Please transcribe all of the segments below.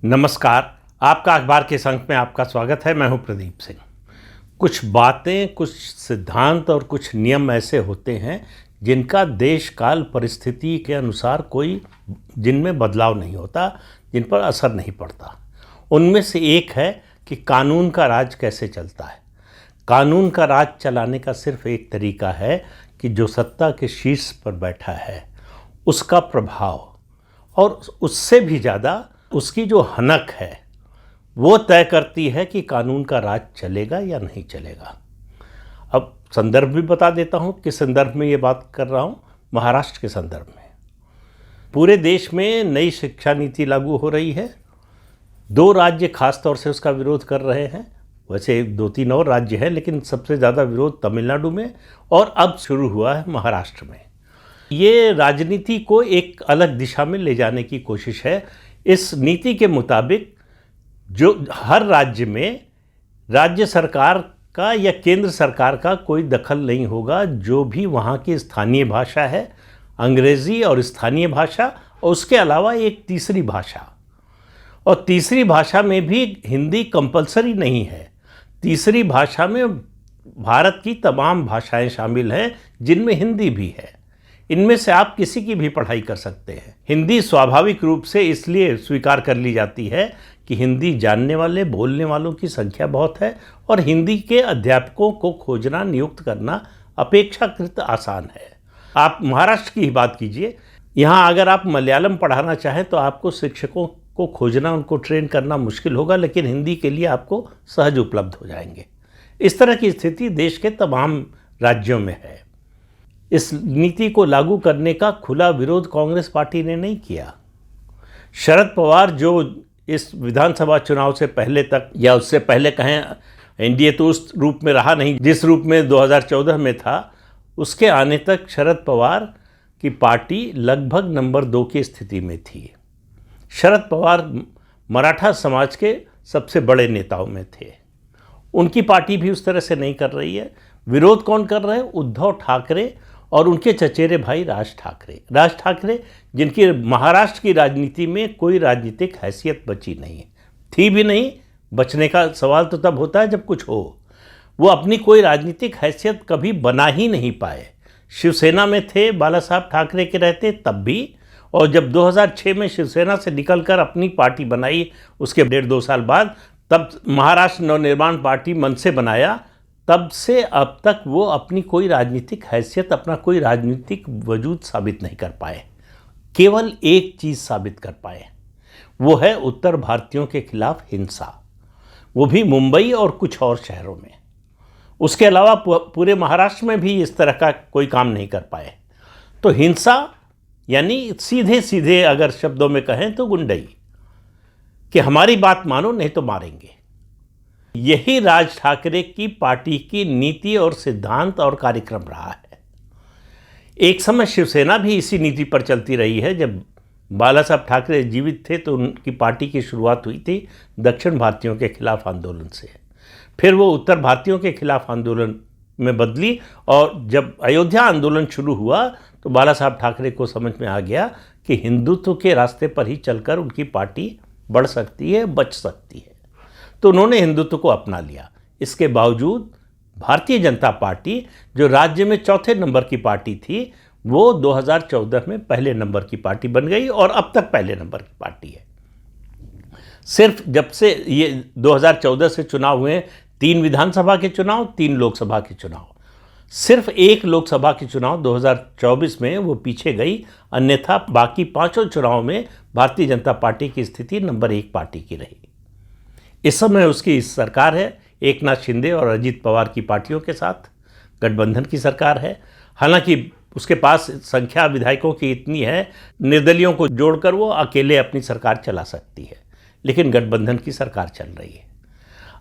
नमस्कार। आपका अखबार के संग में आपका स्वागत है। मैं हूं प्रदीप सिंह। कुछ बातें, कुछ सिद्धांत और कुछ नियम ऐसे होते हैं जिनका देश काल परिस्थिति के अनुसार जिनमें बदलाव नहीं होता, जिन पर असर नहीं पड़ता। उनमें से एक है कि कानून का राज कैसे चलता है। कानून का राज चलाने का सिर्फ एक तरीका है कि जो सत्ता के शीर्ष पर बैठा है उसका प्रभाव और उससे भी ज़्यादा उसकी जो हनक है वो तय करती है कि कानून का राज चलेगा या नहीं चलेगा। अब संदर्भ भी बता देता हूँ किस संदर्भ में ये बात कर रहा हूँ। महाराष्ट्र के संदर्भ में पूरे देश में नई शिक्षा नीति लागू हो रही है। 2 राज्य खास तौर से उसका विरोध कर रहे हैं। वैसे 2-3 और राज्य हैं, लेकिन सबसे ज़्यादा विरोध तमिलनाडु में और अब शुरू हुआ है महाराष्ट्र में। ये राजनीति को एक अलग दिशा में ले जाने की कोशिश है। इस नीति के मुताबिक जो हर राज्य में राज्य सरकार का या केंद्र सरकार का कोई दखल नहीं होगा। जो भी वहाँ की स्थानीय भाषा है, अंग्रेज़ी और स्थानीय भाषा, और उसके अलावा एक तीसरी भाषा, और तीसरी भाषा में भी हिंदी कंपलसरी नहीं है। तीसरी भाषा में भारत की तमाम भाषाएं शामिल हैं जिनमें हिंदी भी है। इनमें से आप किसी की भी पढ़ाई कर सकते हैं। हिंदी स्वाभाविक रूप से इसलिए स्वीकार कर ली जाती है कि हिंदी जानने वाले, बोलने वालों की संख्या बहुत है और हिंदी के अध्यापकों को खोजना, नियुक्त करना अपेक्षाकृत आसान है। आप महाराष्ट्र की ही बात कीजिए। यहाँ अगर आप मलयालम पढ़ाना चाहें तो आपको शिक्षकों को खोजना, उनको ट्रेन करना मुश्किल होगा, लेकिन हिंदी के लिए आपको सहज उपलब्ध हो जाएंगे। इस तरह की स्थिति देश के तमाम राज्यों में है। इस नीति को लागू करने का खुला विरोध कांग्रेस पार्टी ने नहीं किया। शरद पवार, जो इस विधानसभा चुनाव से पहले तक, या उससे पहले कहें, एनडीए तो उस रूप में रहा नहीं जिस रूप में 2014 में था, उसके आने तक शरद पवार की पार्टी लगभग नंबर 2 की स्थिति में थी। शरद पवार मराठा समाज के सबसे बड़े नेताओं में थे। उनकी पार्टी भी उस तरह से नहीं कर रही है। विरोध कौन कर रहे हैं? उद्धव ठाकरे और उनके चचेरे भाई राज ठाकरे, जिनकी महाराष्ट्र की राजनीति में कोई राजनीतिक हैसियत बची नहीं है, थी भी नहीं। बचने का सवाल तो तब होता है जब कुछ हो। वो अपनी कोई राजनीतिक हैसियत कभी बना ही नहीं पाए। शिवसेना में थे बाला साहब ठाकरे के रहते तब भी, और जब 2006 में शिवसेना से निकलकर अपनी पार्टी बनाई, उसके 1.5-2 साल बाद, तब महाराष्ट्र नवनिर्माण पार्टी मन से बनाया, तब से अब तक वो अपनी कोई राजनीतिक हैसियत, अपना कोई राजनीतिक वजूद साबित नहीं कर पाए। केवल एक चीज़ साबित कर पाए, वो है उत्तर भारतीयों के खिलाफ हिंसा, वो भी मुंबई और कुछ और शहरों में। उसके अलावा पूरे महाराष्ट्र में भी इस तरह का कोई काम नहीं कर पाए। तो हिंसा यानी सीधे सीधे अगर शब्दों में कहें तो गुंडई, कि हमारी बात मानो नहीं तो मारेंगे। यही राज ठाकरे की पार्टी की नीति और सिद्धांत और कार्यक्रम रहा है। एक समय शिवसेना भी इसी नीति पर चलती रही है। जब बाला साहब ठाकरे जीवित थे तो उनकी पार्टी की शुरुआत हुई थी दक्षिण भारतीयों के खिलाफ आंदोलन से। फिर वो उत्तर भारतीयों के खिलाफ आंदोलन में बदली, और जब अयोध्या आंदोलन शुरू हुआ तो बाला साहब ठाकरे को समझ में आ गया कि हिंदुत्व के रास्ते पर ही चलकर उनकी पार्टी बढ़ सकती है, बच सकती है। तो उन्होंने हिंदुत्व को अपना लिया। इसके बावजूद भारतीय जनता पार्टी, जो राज्य में चौथे नंबर की पार्टी थी, वो 2014 में पहले नंबर की पार्टी बन गई और अब तक पहले नंबर की पार्टी है। सिर्फ जब से ये 2014 से चुनाव हुए, 3 विधानसभा के चुनाव, 3 लोकसभा के चुनाव, सिर्फ 1 लोकसभा के चुनाव 2024 में वो पीछे गई। अन्यथा बाकी 5 चुनाव में भारतीय जनता पार्टी की स्थिति नंबर 1 पार्टी की रही। इस समय उसकी सरकार है एकनाथ शिंदे और अजीत पवार की पार्टियों के साथ, गठबंधन की सरकार है। हालांकि उसके पास संख्या विधायकों की इतनी है, निर्दलियों को जोड़कर वो अकेले अपनी सरकार चला सकती है, लेकिन गठबंधन की सरकार चल रही है।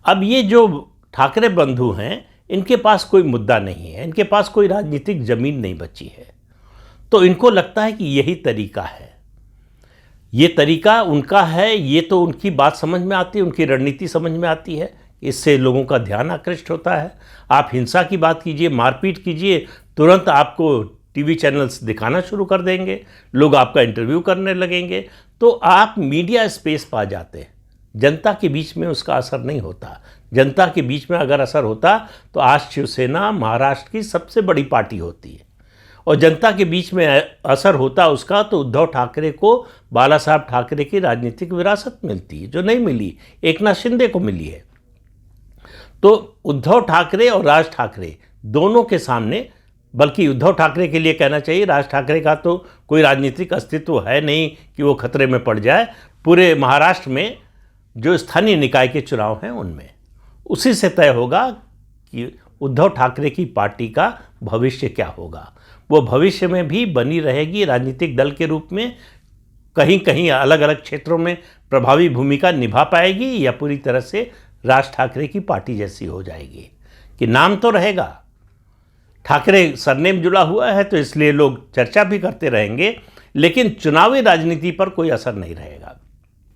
अब ये जो ठाकरे बंधु हैं, इनके पास कोई मुद्दा नहीं है, इनके पास कोई राजनीतिक जमीन नहीं बची है। तो इनको लगता है कि यही तरीका है, ये तरीका उनका है। ये तो उनकी बात समझ में आती है, उनकी रणनीति समझ में आती है। इससे लोगों का ध्यान आकृष्ट होता है। आप हिंसा की बात कीजिए, मारपीट कीजिए, तुरंत आपको टीवी चैनल्स दिखाना शुरू कर देंगे, लोग आपका इंटरव्यू करने लगेंगे, तो आप मीडिया स्पेस पा जाते हैं। जनता के बीच में उसका असर नहीं होता। जनता के बीच में अगर असर होता तो आज शिवसेना महाराष्ट्र की सबसे बड़ी पार्टी होती है, और जनता के बीच में असर होता उसका तो उद्धव ठाकरे को बाला साहब ठाकरे की राजनीतिक विरासत मिलती है, जो नहीं मिली, एकनाथ शिंदे को मिली है। तो उद्धव ठाकरे और राज ठाकरे दोनों के सामने, बल्कि उद्धव ठाकरे के लिए कहना चाहिए, राज ठाकरे का तो कोई राजनीतिक अस्तित्व है नहीं कि वो खतरे में पड़ जाए। पूरे महाराष्ट्र में जो स्थानीय निकाय के चुनाव हैं उनमें उसी से तय होगा कि उद्धव ठाकरे की पार्टी का भविष्य क्या होगा। वो भविष्य में भी बनी रहेगी राजनीतिक दल के रूप में, कहीं कहीं अलग अलग क्षेत्रों में प्रभावी भूमिका निभा पाएगी, या पूरी तरह से राज ठाकरे की पार्टी जैसी हो जाएगी कि नाम तो रहेगा, ठाकरे सरनेम जुड़ा हुआ है तो इसलिए लोग चर्चा भी करते रहेंगे, लेकिन चुनावी राजनीति पर कोई असर नहीं रहेगा।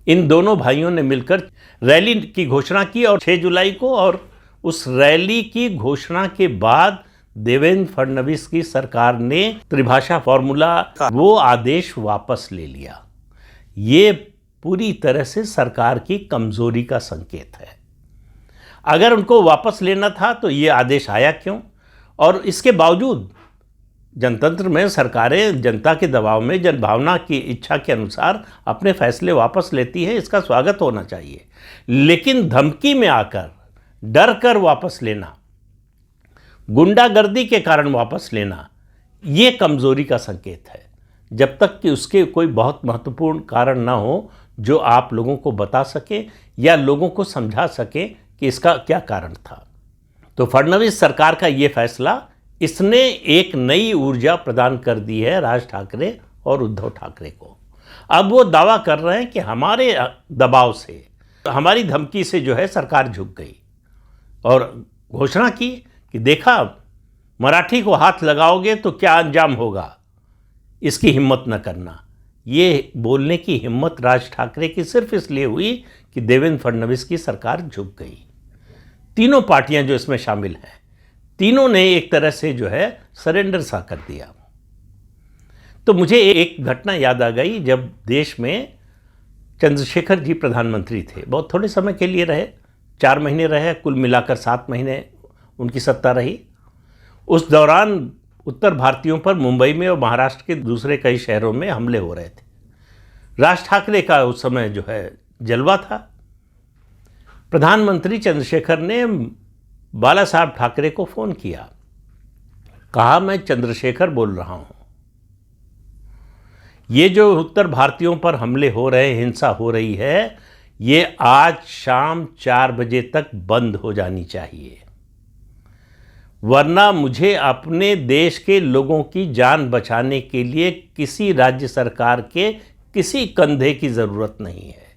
इन दोनों भाइयों ने मिलकर रैली की घोषणा की और 6 जुलाई को, और उस रैली की घोषणा के बाद देवेंद्र फडणवीस की सरकार ने त्रिभाषा फॉर्मूला वो आदेश वापस ले लिया। ये पूरी तरह से सरकार की कमजोरी का संकेत है। अगर उनको वापस लेना था तो ये आदेश आया क्यों? और इसके बावजूद जनतंत्र में सरकारें जनता के दबाव में, जनभावना की इच्छा के अनुसार अपने फैसले वापस लेती है, इसका स्वागत होना चाहिए। लेकिन धमकी में आकर, डर कर वापस लेना, गुंडागर्दी के कारण वापस लेना, ये कमजोरी का संकेत है। जब तक कि उसके कोई बहुत महत्वपूर्ण कारण ना हो जो आप लोगों को बता सके या लोगों को समझा सके कि इसका क्या कारण था। तो फडणवीस सरकार का ये फैसला, इसने एक नई ऊर्जा प्रदान कर दी है राज ठाकरे और उद्धव ठाकरे को। अब वो दावा कर रहे हैं कि हमारे दबाव से, हमारी धमकी से जो है सरकार झुक गई, और घोषणा की कि देखा, मराठी को हाथ लगाओगे तो क्या अंजाम होगा, इसकी हिम्मत न करना। ये बोलने की हिम्मत राज ठाकरे की सिर्फ इसलिए हुई कि देवेंद्र फडणवीस की सरकार झुक गई। तीनों पार्टियां जो इसमें शामिल हैं, तीनों ने एक तरह से जो है सरेंडर सा कर दिया। तो मुझे एक घटना याद आ गई, जब देश में चंद्रशेखर जी प्रधानमंत्री थे, बहुत थोड़े समय के लिए रहे, 4 महीने रहे, कुल मिलाकर 7 महीने उनकी सत्ता रही। उस दौरान उत्तर भारतीयों पर मुंबई में और महाराष्ट्र के दूसरे कई शहरों में हमले हो रहे थे। राज ठाकरे का उस समय जो है जलवा था। प्रधानमंत्री चंद्रशेखर ने बाला साहब ठाकरे को फ़ोन किया, कहा मैं चंद्रशेखर बोल रहा हूँ, ये जो उत्तर भारतीयों पर हमले हो रहे, हिंसा हो रही है, ये आज शाम 4 बजे तक बंद हो जानी चाहिए, वरना मुझे अपने देश के लोगों की जान बचाने के लिए किसी राज्य सरकार के किसी कंधे की ज़रूरत नहीं है।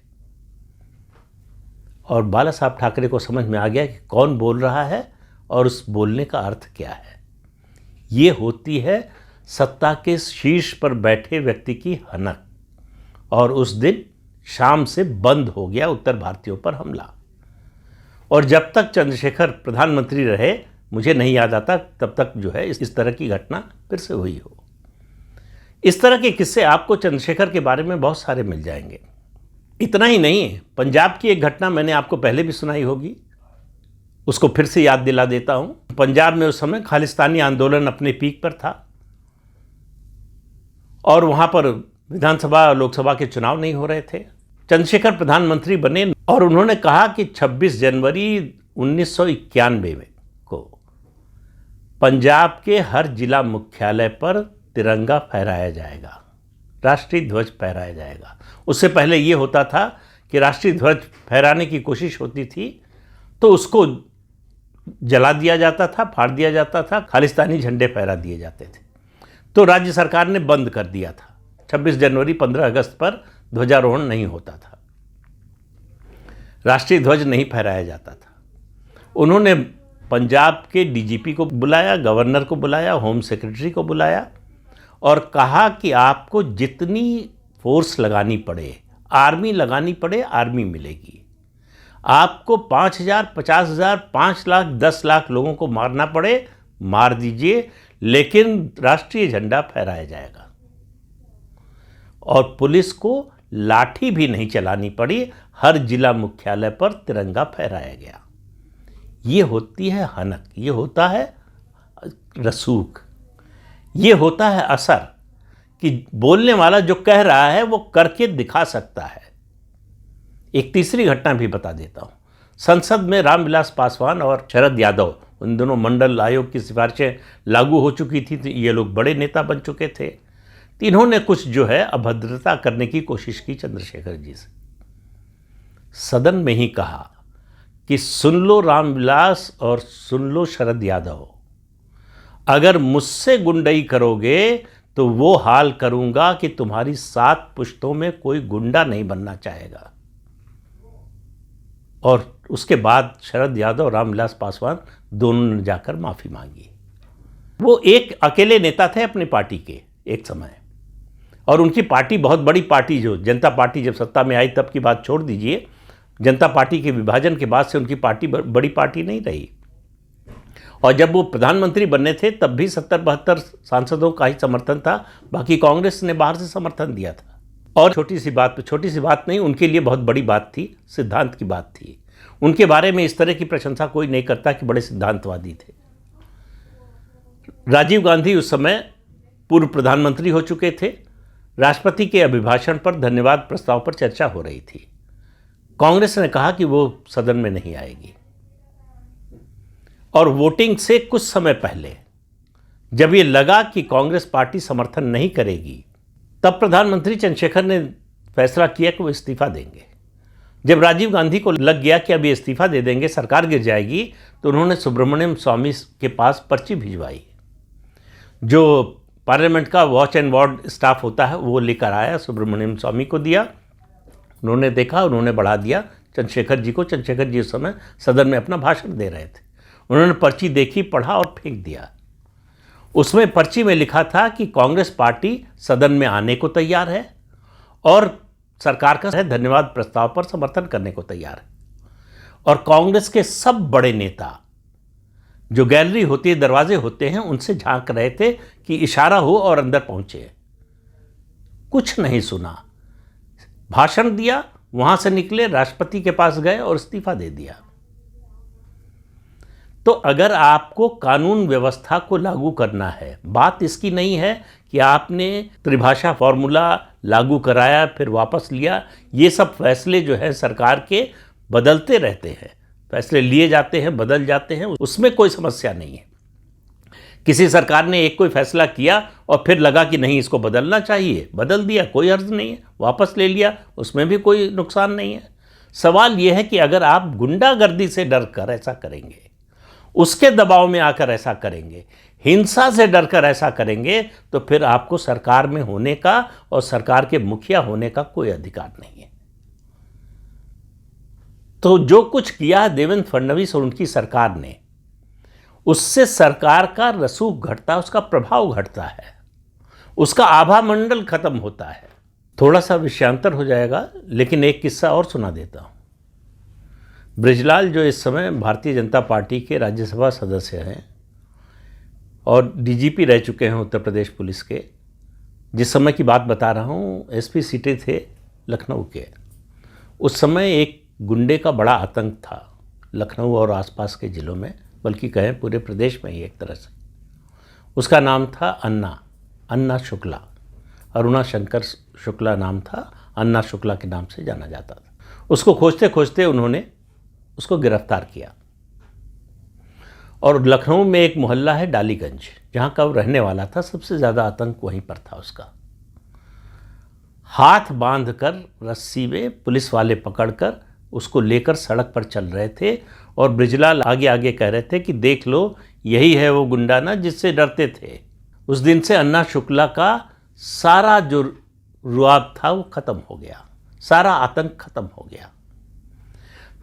और बाला साहब ठाकरे को समझ में आ गया कि कौन बोल रहा है और उस बोलने का अर्थ क्या है। ये होती है सत्ता के शीर्ष पर बैठे व्यक्ति की हनक। और उस दिन शाम से बंद हो गया उत्तर भारतीयों पर हमला। और जब तक चंद्रशेखर प्रधानमंत्री रहे, मुझे नहीं याद आता तब तक जो है इस तरह की घटना फिर से हुई हो। इस तरह के किस्से आपको चंद्रशेखर के बारे में बहुत सारे मिल जाएंगे। इतना ही नहीं है, पंजाब की एक घटना मैंने आपको पहले भी सुनाई होगी, उसको फिर से याद दिला देता हूं। पंजाब में उस समय खालिस्तानी आंदोलन अपने पीक पर था और वहां पर विधानसभा लोकसभा के चुनाव नहीं हो रहे थे। चंद्रशेखर प्रधानमंत्री बने और उन्होंने कहा कि 26 जनवरी 1991 में को पंजाब के हर जिला मुख्यालय पर तिरंगा फहराया जाएगा, राष्ट्रीय ध्वज फहराया जाएगा। उससे पहले ये होता था कि राष्ट्रीय ध्वज फहराने की कोशिश होती थी तो उसको जला दिया जाता था, फाड़ दिया जाता था, खालिस्तानी झंडे फहरा दिए जाते थे। तो राज्य सरकार ने बंद कर दिया था। 26 जनवरी 15 अगस्त पर ध्वजारोहण नहीं होता था, राष्ट्रीय ध्वज नहीं फहराया जाता था। उन्होंने पंजाब के डीजीपी को बुलाया, गवर्नर को बुलाया, होम सेक्रेटरी को बुलाया और कहा कि आपको जितनी फोर्स लगानी पड़े, आर्मी लगानी पड़े, आर्मी मिलेगी। आपको 5,000, 50,000, 5 लाख, 10 लाख लोगों को मारना पड़े, मार दीजिए, लेकिन राष्ट्रीय झंडा फहराया जाएगा और पुलिस को लाठी भी नहीं चलानी पड़ी, हर जिला मुख्यालय पर तिरंगा फहराया गया। ये होती है हनक, ये होता है रसूख, ये होता है असर कि बोलने वाला जो कह रहा है वो करके दिखा सकता है। एक तीसरी घटना भी बता देता हूँ। संसद में रामविलास पासवान और शरद यादव, उन दोनों मंडल आयोग की सिफारिशें लागू हो चुकी थी, तो ये लोग बड़े नेता बन चुके थे। तो इन्होंने कुछ जो है अभद्रता करने की कोशिश की चंद्रशेखर जी से। सदन में ही कहा कि सुन लो रामविलास और सुन लो शरद यादव, अगर मुझसे गुंडई करोगे तो वो हाल करूंगा कि तुम्हारी 7 पुश्तों में कोई गुंडा नहीं बनना चाहेगा। और उसके बाद शरद यादव और रामविलास पासवान दोनों ने जाकर माफ़ी मांगी। वो एक अकेले नेता थे अपनी पार्टी के एक समय, और उनकी पार्टी बहुत बड़ी पार्टी, जो जनता पार्टी जब सत्ता में आई तब की बात छोड़ दीजिए, जनता पार्टी के विभाजन के बाद से उनकी पार्टी बड़ी पार्टी नहीं रही। और जब वो प्रधानमंत्री बनने थे तब भी 70-72 सांसदों का ही समर्थन था, बाकी कांग्रेस ने बाहर से समर्थन दिया था। और छोटी सी बात नहीं, उनके लिए बहुत बड़ी बात थी, सिद्धांत की बात थी। उनके बारे में इस तरह की प्रशंसा कोई नहीं करता कि बड़े सिद्धांतवादी थे। राजीव गांधी उस समय पूर्व प्रधानमंत्री हो चुके थे। राष्ट्रपति के अभिभाषण पर धन्यवाद प्रस्ताव पर चर्चा हो रही थी। कांग्रेस ने कहा कि वो सदन में नहीं आएगी, और वोटिंग से कुछ समय पहले जब ये लगा कि कांग्रेस पार्टी समर्थन नहीं करेगी, तब प्रधानमंत्री चंद्रशेखर ने फैसला किया कि वो इस्तीफा देंगे। जब राजीव गांधी को लग गया कि अब ये इस्तीफा दे देंगे, सरकार गिर जाएगी, तो उन्होंने सुब्रमण्यम स्वामी के पास पर्ची भिजवाई। जो पार्लियामेंट का वॉच एंड वार्ड स्टाफ होता है वो लेकर आया, सुब्रमण्यम स्वामी को दिया। उन्होंने देखा, उन्होंने बढ़ा दिया चंद्रशेखर जी को। चंद्रशेखर जी उस समय सदन में अपना भाषण दे रहे थे। उन्होंने पर्ची देखी, पढ़ा और फेंक दिया। उसमें पर्ची में लिखा था कि कांग्रेस पार्टी सदन में आने को तैयार है और सरकार का धन्यवाद प्रस्ताव पर समर्थन करने को तैयार है। और कांग्रेस के सब बड़े नेता, जो गैलरी होती है, दरवाजे होते हैं, उनसे झांक रहे थे कि इशारा हो और अंदर पहुंचे। कुछ नहीं सुना, भाषण दिया, वहां से निकले, राष्ट्रपति के पास गए और इस्तीफा दे दिया। तो अगर आपको कानून व्यवस्था को लागू करना है, बात इसकी नहीं है कि आपने त्रिभाषा फॉर्मूला लागू कराया फिर वापस लिया। ये सब फैसले जो है सरकार के बदलते रहते हैं, फैसले लिए जाते हैं, बदल जाते हैं, उसमें कोई समस्या नहीं है। किसी सरकार ने एक कोई फैसला किया और फिर लगा कि नहीं इसको बदलना चाहिए, बदल दिया, कोई अर्ज नहीं है, वापस ले लिया, उसमें भी कोई नुकसान नहीं है। सवाल यह है कि अगर आप गुंडागर्दी से डर कर ऐसा करेंगे, उसके दबाव में आकर ऐसा करेंगे, हिंसा से डरकर ऐसा करेंगे, तो फिर आपको सरकार में होने का और सरकार के मुखिया होने का कोई अधिकार नहीं है। तो जो कुछ किया देवेंद्र फडणवीस और उनकी सरकार ने, उससे सरकार का रसूख घटता है, उसका प्रभाव घटता है, उसका आभा मंडल खत्म होता है। थोड़ा सा विषयांतर हो जाएगा, लेकिन एक किस्सा और सुना देता हूँ। बृजलाल जो इस समय भारतीय जनता पार्टी के राज्यसभा सदस्य हैं और डीजीपी रह चुके हैं उत्तर प्रदेश पुलिस के, जिस समय की बात बता रहा हूँ, एसपी सिटी थे लखनऊ के। उस समय एक गुंडे का बड़ा आतंक था लखनऊ और आसपास के ज़िलों में, बल्कि कहें पूरे प्रदेश में ही एक तरह से। उसका नाम था अन्ना शुक्ला, अरुणा शंकर शुक्ला नाम था, अन्ना शुक्ला के नाम से जाना जाता था। उसको खोजते खोजते उन्होंने उसको गिरफ्तार किया। और लखनऊ में एक मोहल्ला है डालीगंज, जहाँ का वो रहने वाला था, सबसे ज़्यादा आतंक वहीं पर था उसका। हाथ बांधकर रस्सी में पुलिस वाले पकड़कर उसको लेकर सड़क पर चल रहे थे, और बृजलाल आगे आगे कह रहे थे कि देख लो, यही है वो गुंडा ना जिससे डरते थे। उस दिन से अन्ना शुक्ला का सारा जो रुआब था वो ख़त्म हो गया, सारा आतंक ख़त्म हो गया।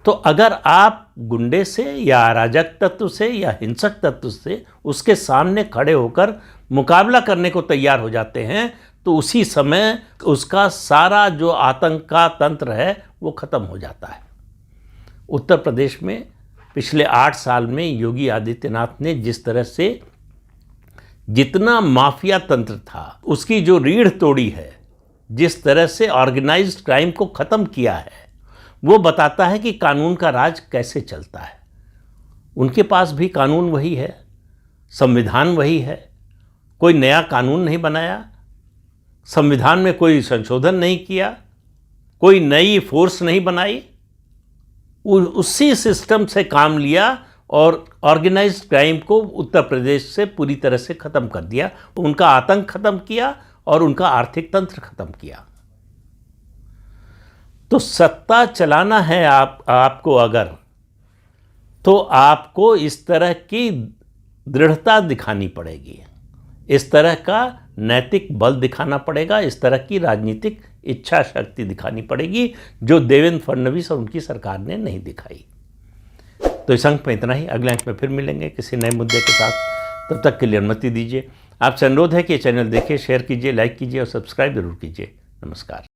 तो अगर आप गुंडे से या अराजक तत्व से या हिंसक तत्व से उसके सामने खड़े होकर मुकाबला करने को तैयार हो जाते हैं, तो उसी समय उसका सारा जो आतंक का तंत्र है वो ख़त्म हो जाता है। उत्तर प्रदेश में पिछले 8 साल में योगी आदित्यनाथ ने जिस तरह से जितना माफिया तंत्र था उसकी जो रीढ़ तोड़ी है, जिस तरह से ऑर्गेनाइज्ड क्राइम को ख़त्म किया है, वो बताता है कि कानून का राज कैसे चलता है। उनके पास भी कानून वही है, संविधान वही है, कोई नया कानून नहीं बनाया, संविधान में कोई संशोधन नहीं किया, कोई नई फोर्स नहीं बनाई, उसी सिस्टम से काम लिया और ऑर्गेनाइज्ड क्राइम को उत्तर प्रदेश से पूरी तरह से ख़त्म कर दिया। उनका आतंक ख़त्म किया और उनका आर्थिक तंत्र ख़त्म किया। तो सत्ता चलाना है आपको अगर, तो आपको इस तरह की दृढ़ता दिखानी पड़ेगी, इस तरह का नैतिक बल दिखाना पड़ेगा, इस तरह की राजनीतिक इच्छा शक्ति दिखानी पड़ेगी जो देवेंद्र फडणवीस और उनकी सरकार ने नहीं दिखाई। तो इस अंक में इतना ही। अगले अंक में फिर मिलेंगे किसी नए मुद्दे के साथ। तब तक के लिए अनुमति दीजिए। आपसे अनुरोध है कि चैनल देखिए, शेयर कीजिए, लाइक कीजिए और सब्सक्राइब जरूर कीजिए। नमस्कार।